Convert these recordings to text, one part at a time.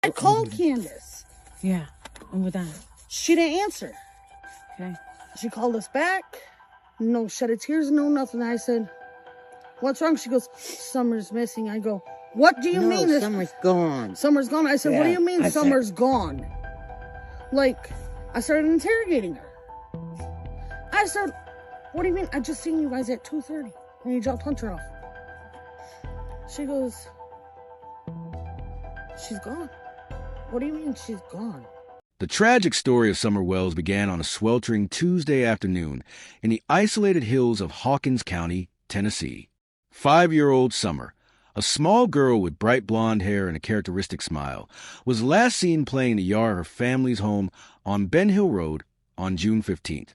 I called Candace. Yeah, and with that? She didn't answer. Okay. She called us back. No shed of tears, no nothing. I said, what's wrong? She goes, Summer's missing. I go, what do you mean? Summer's gone. Summer's gone. I said, what do you mean Summer's gone? Like, I started interrogating her. I said, what do you mean? I just seen you guys at 2:30 and you dropped Hunter off. She goes, she's gone. What do you mean she's gone? The tragic story of Summer Wells began on a sweltering Tuesday afternoon in the isolated hills of Hawkins County, Tennessee. 5-year-old Summer, a small girl with bright blonde hair and a characteristic smile, was last seen playing in the yard of her family's home on Ben Hill Road on June 15,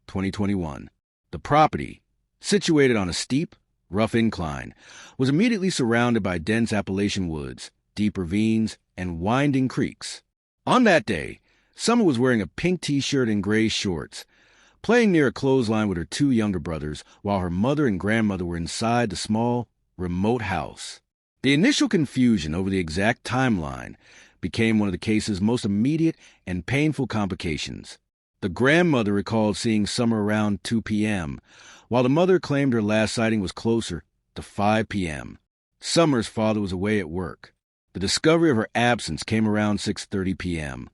2021. The property, situated on a steep, rough incline, was immediately surrounded by dense Appalachian woods, deep ravines, and winding creeks. On that day, Summer was wearing a pink t-shirt and gray shorts, playing near a clothesline with her 2 younger brothers while her mother and grandmother were inside the small, remote house. The initial confusion over the exact timeline became one of the case's most immediate and painful complications. The grandmother recalled seeing Summer around 2 p.m., while the mother claimed her last sighting was closer to 5 p.m. Summer's father was away at work. The discovery of her absence came around 6:30 p.m.,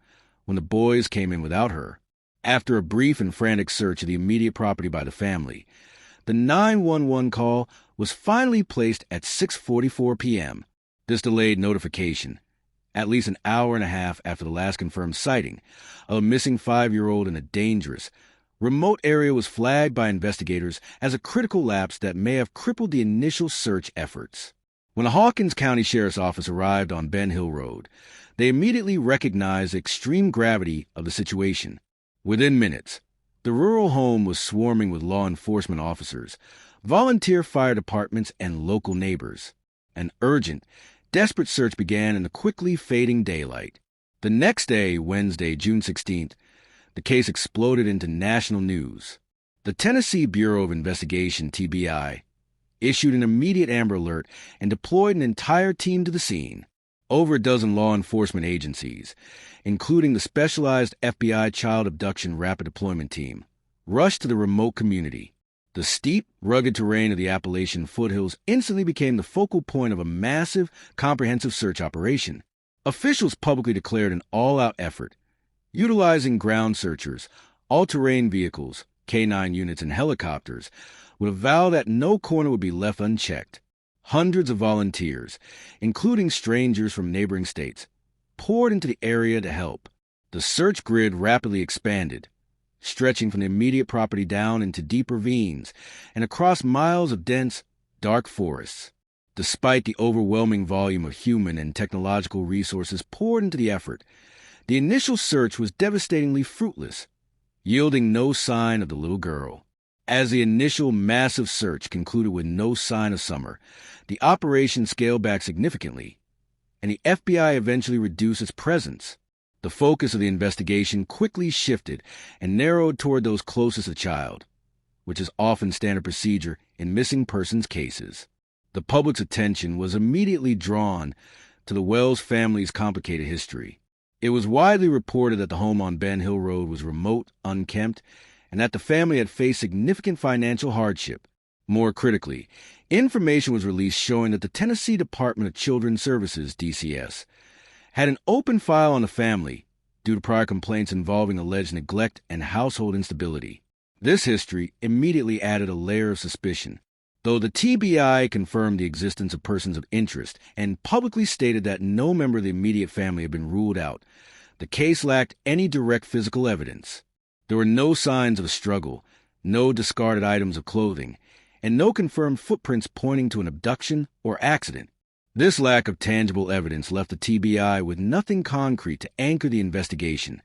when the boys came in without her. After a brief and frantic search of the immediate property by the family, the 911 call was finally placed at 6:44 p.m. This delayed notification, at least an hour and a half after the last confirmed sighting of a missing 5-year-old in a dangerous, remote area, was flagged by investigators as a critical lapse that may have crippled the initial search efforts. When the Hawkins County Sheriff's Office arrived on Ben Hill Road, they immediately recognized the extreme gravity of the situation. Within minutes, the rural home was swarming with law enforcement officers, volunteer fire departments, and local neighbors. An urgent, desperate search began in the quickly fading daylight. The next day, Wednesday, June 16th, the case exploded into national news. The Tennessee Bureau of Investigation, TBI, issued an immediate Amber Alert and deployed an entire team to the scene. Over a dozen law enforcement agencies, including the specialized FBI Child Abduction Rapid Deployment Team, rushed to the remote community. The steep, rugged terrain of the Appalachian foothills instantly became the focal point of a massive, comprehensive search operation. Officials publicly declared an all-out effort, utilizing ground searchers, all-terrain vehicles, K-9 units, and helicopters, with a vow that no corner would be left unchecked. Hundreds of volunteers, including strangers from neighboring states, poured into the area to help. The search grid rapidly expanded, stretching from the immediate property down into deep ravines and across miles of dense, dark forests. Despite the overwhelming volume of human and technological resources poured into the effort, the initial search was devastatingly fruitless, yielding no sign of the little girl. As the initial massive search concluded with no sign of Summer, the operation scaled back significantly, and the FBI eventually reduced its presence. The focus of the investigation quickly shifted and narrowed toward those closest to the child, which is often standard procedure in missing persons cases. The public's attention was immediately drawn to the Wells family's complicated history. It was widely reported that the home on Ben Hill Road was remote, unkempt, and that the family had faced significant financial hardship. More critically, information was released showing that the Tennessee Department of Children's Services, DCS, had an open file on the family due to prior complaints involving alleged neglect and household instability. This history immediately added a layer of suspicion. Though the TBI confirmed the existence of persons of interest and publicly stated that no member of the immediate family had been ruled out, the case lacked any direct physical evidence. There were no signs of a struggle, no discarded items of clothing, and no confirmed footprints pointing to an abduction or accident. This lack of tangible evidence left the TBI with nothing concrete to anchor the investigation,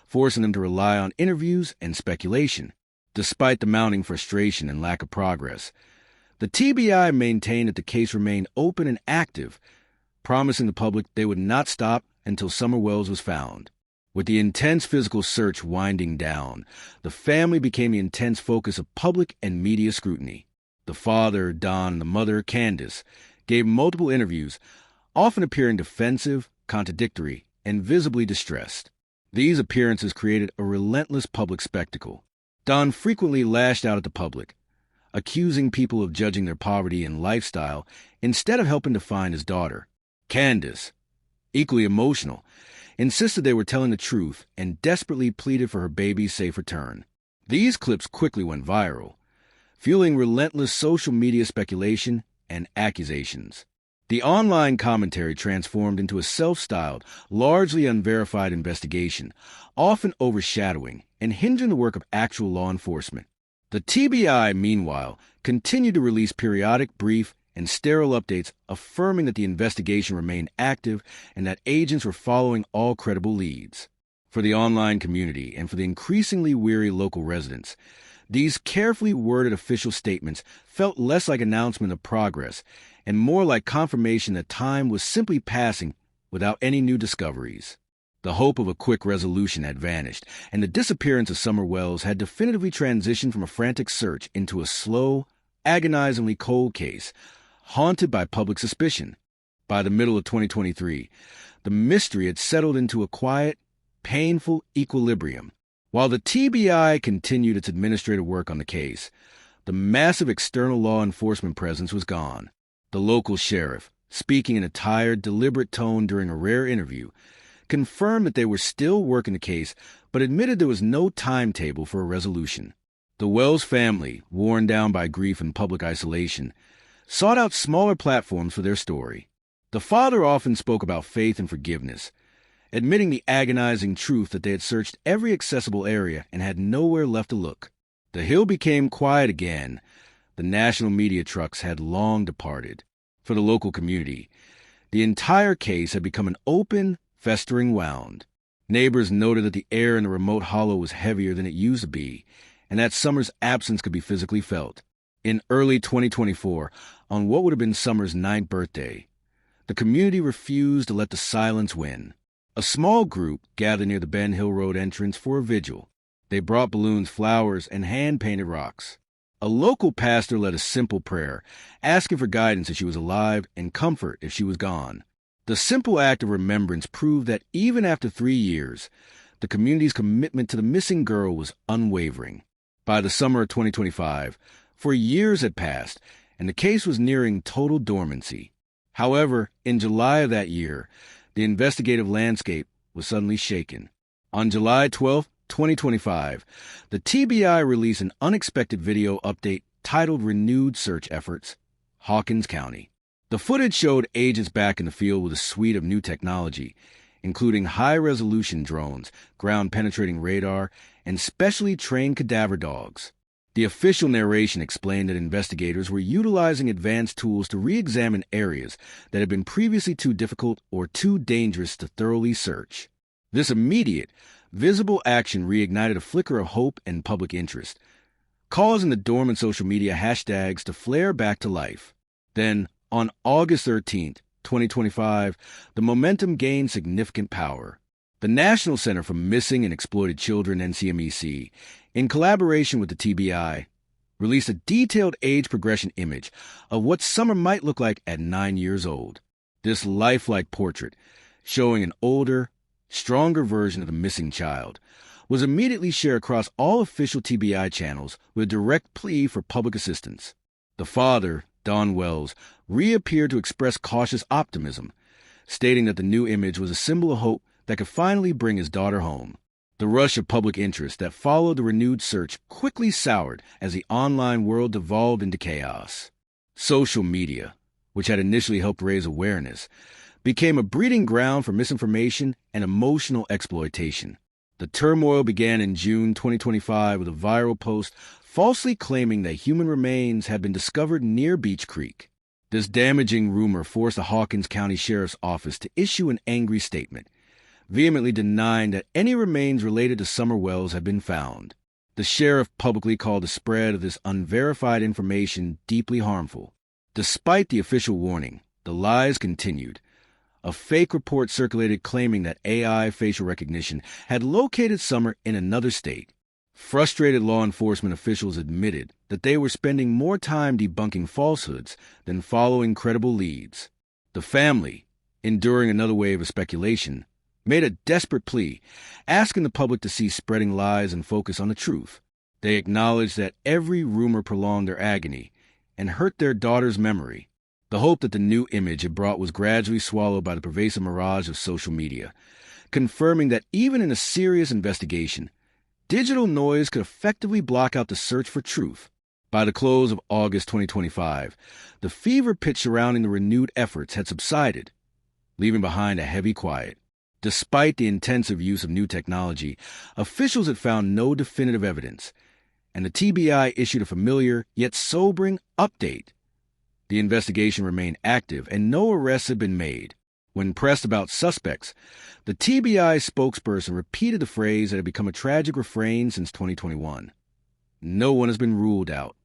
forcing them to rely on interviews and speculation. Despite the mounting frustration and lack of progress, the TBI maintained that the case remained open and active, promising the public they would not stop until Summer Wells was found. With the intense physical search winding down, the family became the intense focus of public and media scrutiny. The father, Don, and the mother, Candace, gave multiple interviews, often appearing defensive, contradictory, and visibly distressed. These appearances created a relentless public spectacle. Don frequently lashed out at the public, accusing people of judging their poverty and lifestyle instead of helping to find his daughter. Candace, equally emotional, insisted they were telling the truth and desperately pleaded for her baby's safe return. These clips quickly went viral, fueling relentless social media speculation and accusations. The online commentary transformed into a self-styled, largely unverified investigation, often overshadowing and hindering the work of actual law enforcement. The TBI, meanwhile, continued to release periodic, brief, and sterile updates affirming that the investigation remained active and that agents were following all credible leads. For the online community and for the increasingly weary local residents, these carefully worded official statements felt less like announcement of progress and more like confirmation that time was simply passing without any new discoveries. The hope of a quick resolution had vanished, and the disappearance of Summer Wells had definitively transitioned from a frantic search into a slow, agonizingly cold case, haunted by public suspicion. By the middle of 2023, the mystery had settled into a quiet, painful equilibrium. While the TBI continued its administrative work on the case, the massive external law enforcement presence was gone. The local sheriff, speaking in a tired, deliberate tone during a rare interview, confirmed that they were still working the case, but admitted there was no timetable for a resolution. The Wells family, worn down by grief and public isolation, sought out smaller platforms for their story. The father often spoke about faith and forgiveness, admitting the agonizing truth that they had searched every accessible area and had nowhere left to look. The Hill became quiet again. The national media trucks had long departed. For the local community, the entire case had become an open, festering wound. Neighbors noted that the air in the remote hollow was heavier than it used to be, and that Summer's absence could be physically felt. In early 2024, on what would have been Summer's 9th birthday, the community refused to let the silence win. A small group gathered near the Ben Hill Road entrance for a vigil. They brought balloons, flowers, and hand-painted rocks. A local pastor led a simple prayer, asking for guidance if she was alive and comfort if she was gone. The simple act of remembrance proved that even after 3 years, the community's commitment to the missing girl was unwavering. By the summer of 2025, 4 years had passed, and the case was nearing total dormancy. However, in July of that year, the investigative landscape was suddenly shaken. On July 12, 2025, the TBI released an unexpected video update titled Renewed Search Efforts, Hawkins County. The footage showed agents back in the field with a suite of new technology, including high-resolution drones, ground-penetrating radar, and specially trained cadaver dogs. The official narration explained that investigators were utilizing advanced tools to re-examine areas that had been previously too difficult or too dangerous to thoroughly search. This immediate, visible action reignited a flicker of hope and public interest, causing the dormant social media hashtags to flare back to life. Then, on August 13, 2025, the momentum gained significant power. The National Center for Missing and Exploited Children, NCMEC, in collaboration with the TBI, released a detailed age progression image of what Summer might look like at 9 years old. This lifelike portrait, showing an older, stronger version of the missing child, was immediately shared across all official TBI channels with a direct plea for public assistance. The father, Don Wells, reappeared to express cautious optimism, stating that the new image was a symbol of hope that could finally bring his daughter home. The rush of public interest that followed the renewed search quickly soured as the online world devolved into chaos. Social media, which had initially helped raise awareness, became a breeding ground for misinformation and emotional exploitation. The turmoil began in June 2025 with a viral post falsely claiming that human remains had been discovered near Beach Creek. This damaging rumor forced the Hawkins County Sheriff's Office to issue an angry statement, vehemently denying that any remains related to Summer Wells had been found. The sheriff publicly called the spread of this unverified information deeply harmful. Despite the official warning, the lies continued. A fake report circulated claiming that AI facial recognition had located Summer in another state. Frustrated law enforcement officials admitted that they were spending more time debunking falsehoods than following credible leads. The family, enduring another wave of speculation, made a desperate plea, asking the public to cease spreading lies and focus on the truth. They acknowledged that every rumor prolonged their agony and hurt their daughter's memory. The hope that the new image it brought was gradually swallowed by the pervasive mirage of social media, confirming that even in a serious investigation, digital noise could effectively block out the search for truth. By the close of August 2025, the fever pitch surrounding the renewed efforts had subsided, leaving behind a heavy quiet. Despite the intensive use of new technology, officials had found no definitive evidence, and the TBI issued a familiar yet sobering update. The investigation remained active, and no arrests had been made. When pressed about suspects, the TBI spokesperson repeated the phrase that had become a tragic refrain since 2021. No one has been ruled out.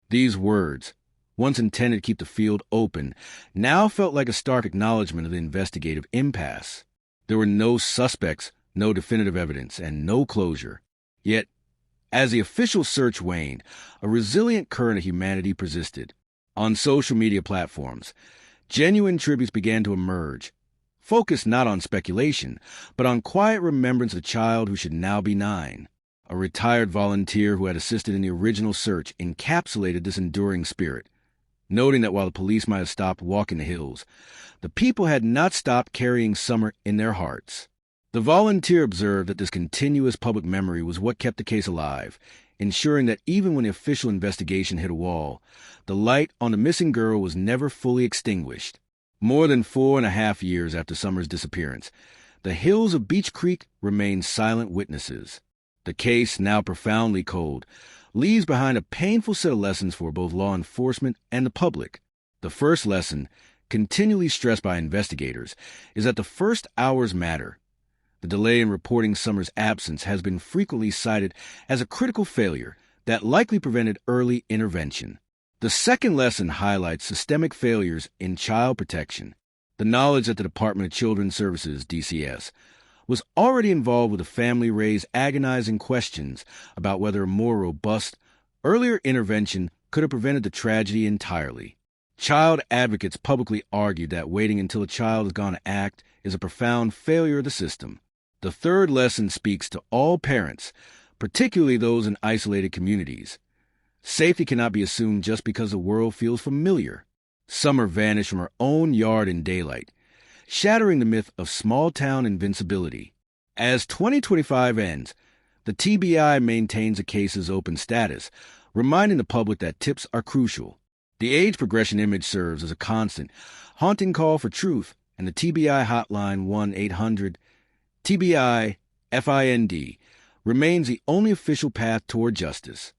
These words, once intended to keep the field open, now felt like a stark acknowledgement of the investigative impasse. There were no suspects, no definitive evidence, and no closure. Yet, as the official search waned, a resilient current of humanity persisted. On social media platforms, genuine tributes began to emerge, focused not on speculation, but on quiet remembrance of a child who should now be 9. A retired volunteer who had assisted in the original search encapsulated this enduring spirit, noting that while the police might have stopped walking the hills, the people had not stopped carrying Summer in their hearts. The volunteer observed that this continuous public memory was what kept the case alive, ensuring that even when the official investigation hit a wall, the light on the missing girl was never fully extinguished. More than 4.5 years after Summer's disappearance, the hills of Beech Creek remain silent witnesses. The case, now profoundly cold, leaves behind a painful set of lessons for both law enforcement and the public. The first lesson, continually stressed by investigators, is that the first hours matter. The delay in reporting Summer's absence has been frequently cited as a critical failure that likely prevented early intervention. The second lesson highlights systemic failures in child protection. The knowledge that the Department of Children's Services, DCS, was already involved with a family raised agonizing questions about whether a more robust, earlier intervention could have prevented the tragedy entirely. Child advocates publicly argued that waiting until a child has gone to act is a profound failure of the system. The third lesson speaks to all parents, particularly those in isolated communities. Safety cannot be assumed just because the world feels familiar. Summer vanished from her own yard in daylight, shattering the myth of small-town invincibility. As 2025 ends, the TBI maintains the case's open status, reminding the public that tips are crucial. The age progression image serves as a constant, haunting call for truth, and the TBI hotline 1-800-TBI-FIND remains the only official path toward justice.